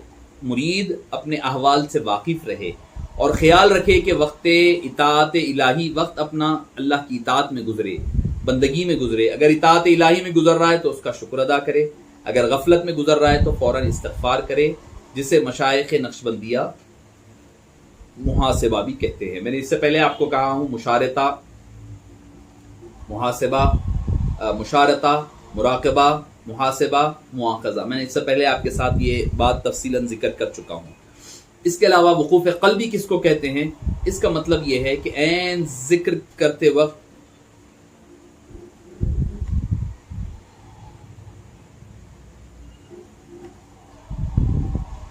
Speaker 2: مرید اپنے احوال سے واقف رہے اور خیال رکھے کہ وقت اطاعت الہی، وقت اپنا اللہ کی اطاعت میں گزرے، بندگی میں گزرے. اگر اطاعت الہی میں گزر رہا ہے تو اس کا شکر ادا کرے، اگر غفلت میں گزر رہا ہے تو فوراً استغفار کرے، جسے مشائخ نقشبندیہ محاسبہ بھی کہتے ہیں. میں نے اس سے پہلے آپ کو کہا ہوں مشارطہ، محاسبہ، مشارطہ، مراقبہ، محاسبہ، مواخذہ. میں نے اس سے پہلے آپ کے ساتھ یہ بات تفصیلاً ذکر کر چکا ہوں. اس کے علاوہ وقوف قلبی کس کو کہتے ہیں؟ اس کا مطلب یہ ہے کہ عین ذکر کرتے وقت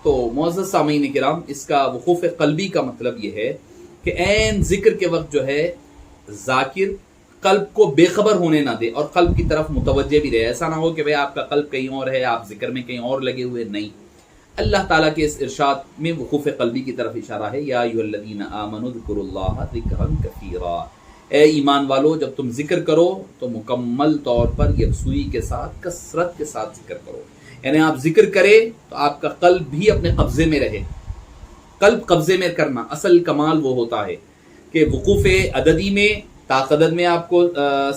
Speaker 2: تو معزز سامعین کرام، اس کا وقوف قلبی کا مطلب یہ ہے کہ عین ذکر کے وقت جو ہے ذاکر قلب کو بے خبر ہونے نہ دے اور قلب کی طرف متوجہ بھی رہے. ایسا نہ ہو کہ بھئی آپ کا قلب کہیں اور ہے، آپ ذکر میں کہیں اور لگے ہوئے. نہیں، اللہ تعالیٰ کے اس ارشاد میں وقوف قلبی کی طرف اشارہ ہے. یا ایھا الذین آمنوا اذکروا اللہ ذکرا کثیرا، اے ایمان والو جب تم ذکر کرو تو مکمل طور پر یکسوئی کے ساتھ، کثرت کے ساتھ ذکر کرو. یعنی آپ ذکر کرے تو آپ کا قلب بھی اپنے قبضے میں رہے. قلب قبضے میں کرنا اصل کمال وہ ہوتا ہے کہ وقوف عددی میں طاق عدد میں آپ کو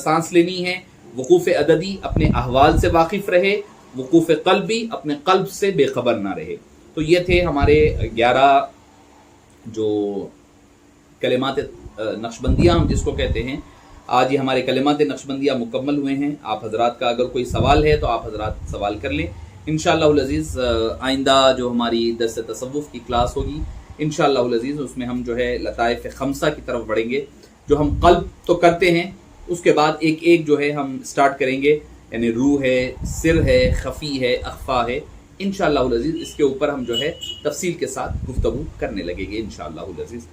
Speaker 2: سانس لینی ہے، وقوف عددی اپنے احوال سے واقف رہے، وقوف قلبی اپنے قلب سے بے خبر نہ رہے. تو یہ تھے ہمارے 11 جو کلمات نقشبندیہ ہم جس کو کہتے ہیں، آج یہ ہمارے کلمات نقشبندیہ مکمل ہوئے ہیں۔ آپ حضرات کا اگر کوئی سوال ہے تو آپ حضرات سوال کر لیں انشاءاللہ العزیز۔ آئندہ جو ہماری درس تصوف کی کلاس ہوگی انشاءاللہ العزیز، اس میں ہم جو ہے لطائف خمسہ کی طرف بڑھیں گے، جو ہم قلب تو کرتے ہیں، اس کے بعد ایک ایک جو ہے ہم سٹارٹ کریں گے، یعنی روح ہے، سر ہے، خفی ہے، اخفا ہے، انشاءاللہ العزیز اس کے اوپر ہم جو ہے تفصیل کے ساتھ گفتگو کرنے لگیں گے انشاءاللہ العزیز۔